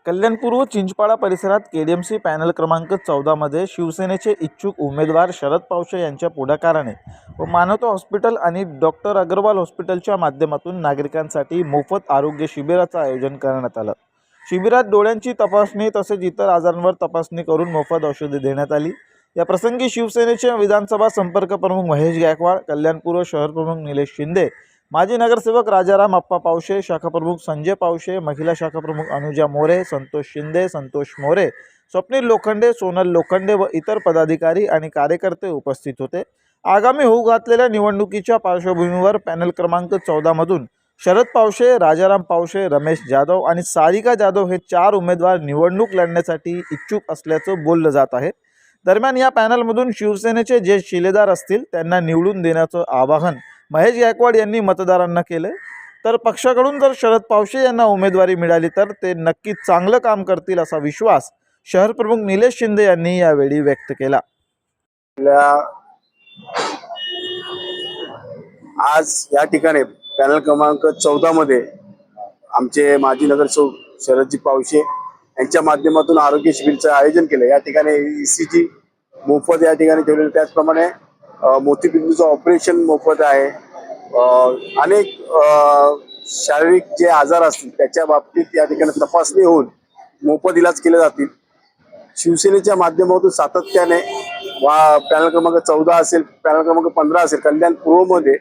कल्याणपूर्व चिंचपाडा परिसरात KDMC panel क्रमांक 14 मध्ये शिवसेनेचे इच्छुक उमेदवार शरद पावशे यांच्या पुढाकाराने व मानवता हॉस्पिटल आणि डॉक्टर अग्रवाल हॉस्पिटलच्या माध्यमातून नागरिकांसाठी मोफत आरोग्य शिबिराचं आयोजन करण्यात आलं। शिबिरात डोळ्यांची तपासणी तसेच इतर आजारांवर तपासणी करून मोफत औषधे देण्यात आली। या प्रसंगी शिवसेनेचे विधानसभा संपर्क प्रमुख महेश गायकवाड, कल्याणपूर्व शहर प्रमुख निलेश शिंदे, माजी नगरसेवक राजाराम अप्पा पावशे, शाखा प्रमुख संजय पावशे, महिला शाखा प्रमुख अनुजा मोरे, संतोष शिंदे, संतोष मोरे, स्वप्नील लोखंडे, सोनल लोखंडे व इतर पदाधिकारी आणि कार्यकर्ते उपस्थित होते। आगामी होऊ घातलेल्या निवडणुकीच्या पार्श्वभूमीवर पॅनल क्रमांक 14 मधून शरद पावशे, राजाराम पावशे, रमेश जाधव आणि सारिका जाधव हे 4 उमेदवार निवडणूक लढण्यासाठी इच्छुक असल्याचं बोललं जात आहे। दरम्यान या पॅनलमधून शिवसेनेचे जे शिलेदार असतील त्यांना निवडून देण्याचं आवाहन महेश गायकवाड यांनी मतदारांना केले। तर पक्षाकडून जर शरद पावशे यांना उमेदवारी मिळाली तर ते नक्कीच चांगलं काम करतील असा विश्वास शहर प्रमुख निलेश शिंदे यांनी यावेळी व्यक्त केला। आज या ठिकाणी पॅनल क्रमांक 14 मध्ये आमचे माजी नगरसेवक शरदजी पावशे यांच्या माध्यमातून आरोग्य शिबिराचं आयोजन केलं। या ठिकाणी ईसीजी मोफत या ठिकाणी ठेवलेलं, त्याचप्रमाणे मोतीबिंदूचं ऑपरेशन मोफत आहे। अनेक शारीरिक जे आजार असतील त्याच्या बाबतीत या ठिकाणी तपासणी होऊन मोफत इलाज केले जातील। शिवसेनेच्या माध्यमातून सातत्याने पॅनल क्रमांक 14 असेल, पॅनल क्रमांक 15 असेल, कल्याण पूर्वमध्ये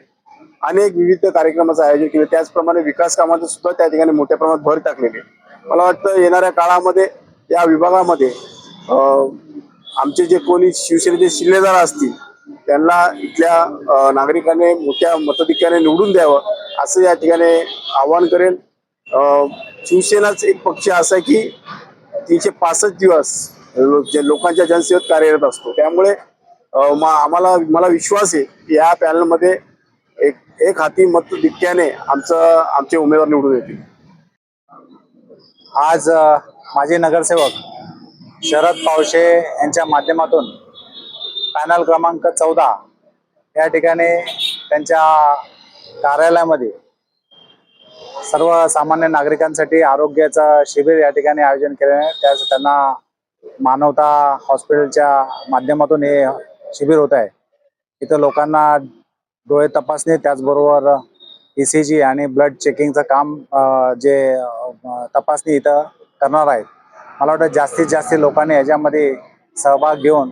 अनेक विविध कार्यक्रमाचं आयोजन केलं। त्याचप्रमाणे विकास कामांचं सुद्धा त्या ठिकाणी मोठ्या प्रमाणात भर टाकलेली आहे। मला वाटतं येणाऱ्या काळामध्ये या विभागामध्ये आमचे जे कोणी शिवसेनेचे शिलेदार असतील त्यांना इथल्या नागरिकांनी मोठ्या मताधिक्याने निवडून द्यावं असं या ठिकाणी आवाहन करेन। शिवसेनाच एक पक्ष असा आहे की 365 दिवस जे लोकांच्या जनसेवेत कार्यरत असतो, त्यामुळे मला विश्वास आहे की या पॅनलमध्ये एक हाती मताधिक्याने आमचे उमेदवार निवडून येतील। आज माजी नगरसेवक शरद पावशे यांच्या माध्यमातून पॅनल क्रमांक 14 या ठिकाणी त्यांच्या कार्यालयामध्ये सर्वसामान्य नागरिकांसाठी आरोग्याचं शिबिर या ठिकाणी आयोजन केले आहे। त्यास त्यांना मानवता हॉस्पिटलच्या माध्यमातून हे शिबिर होत आहे। इथं लोकांना डोळे तपासणी, त्याचबरोबर ईसीजी आणि ब्लड चेकिंगचं काम जे तपासणी इथं करणार आहेत। मला वाटतं जास्तीत जास्त लोकांनी याच्यामध्ये सहभाग घेऊन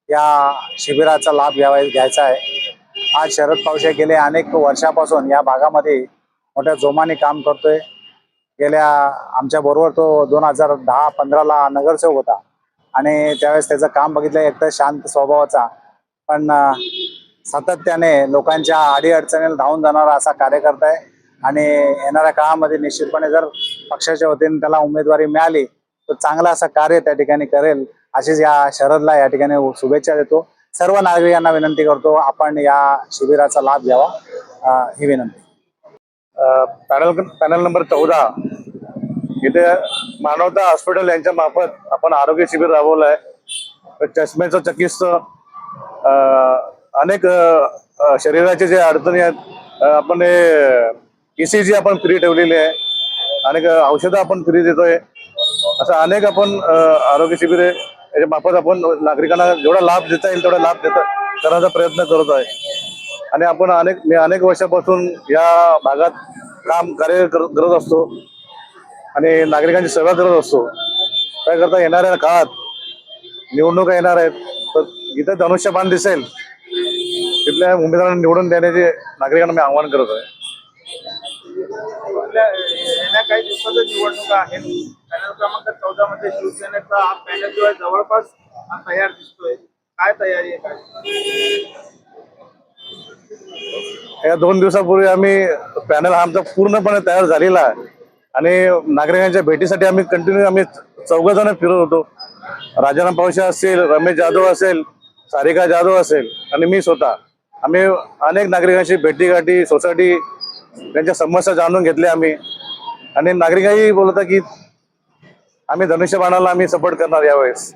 या शिबिराचा लाभ घ्यायचा आहे। आज शरद पावशे गेले अनेक वर्षापासून या भागामध्ये मोठ्या जोमाने काम करतोय। गेल्या आमच्या बरोबर तो 2010-15ला नगरसेवक होता आणि त्यावेळेस त्याचं काम बघितलं, एकतर शांत स्वभावाचा पण सातत्याने लोकांच्या अडीअडचणीला धावून जाणारा असा कार्यकर्ता आहे। आणि येणाऱ्या काळामध्ये निश्चितपणे जर पक्षाच्या वतीने त्याला उमेदवारी मिळाली तर चांगलं असं कार्य त्या ठिकाणी करेल अशीच या शरदला या ठिकाणी शुभेच्छा देतो। सर्व नागरिकांना विनंती करतो आपण या शिबिराचा लाभ घ्यावा ही विनंती। पॅनल नंबर 14 इथे मानवता हॉस्पिटल यांच्या मार्फत आपण आरोग्य शिबिर राबवलं आहे। चष्म्याचं चिकित्स, अनेक शरीराचे जे अडचणी आहेत, आपण ईसीजी आपण फ्री ठेवलेली आहे, अनेक औषधं आपण फ्री देतोय। असं अनेक आपण आरोग्य शिबिर याच्या मार्फत आपण नागरिकांना जेवढा लाभ देता येईल तेवढा लाभ करण्याचा प्रयत्न करत आहे। आणि आपण अनेक वर्षापासून या भागात कार्य करत असतो आणि नागरिकांची सेवा करत असतो। त्याकरता येणाऱ्या काळात निवडणुका येणार आहेत तर इथं धनुष्यबाण दिसेल, तिथल्या उमेदवारांना निवडून देण्याचे नागरिकांना मी आवाहन करत आहे। काही दिवसात निवडणुका आहेत, पॅनल क्रमांक 14 मध्ये शिवसेनेचा हा पॅनल जो आहे जवळपास तयार दिसतोय, काय तयारी आहे? या 2 दिवसापूर्वी आम्ही पॅनल आमचा पूर्णपणे तयार झालेला आहे आणि नागरिकांच्या भेटीसाठी आम्ही कंटिन्यू 4 जण फिरत होतो। राजाराम पावशे असेल, रमेश जाधव असेल, सारिका जाधव असेल आणि मी स्वतः आम्ही अनेक नागरिकांची भेटीगाठी, सोसायटी त्यांच्या समस्या जाणून घेतल्या आम्ही। आणि नागरिकही बोलतात की आम्ही धनुष्यबाणाला सपोर्ट करणार यावेळेस।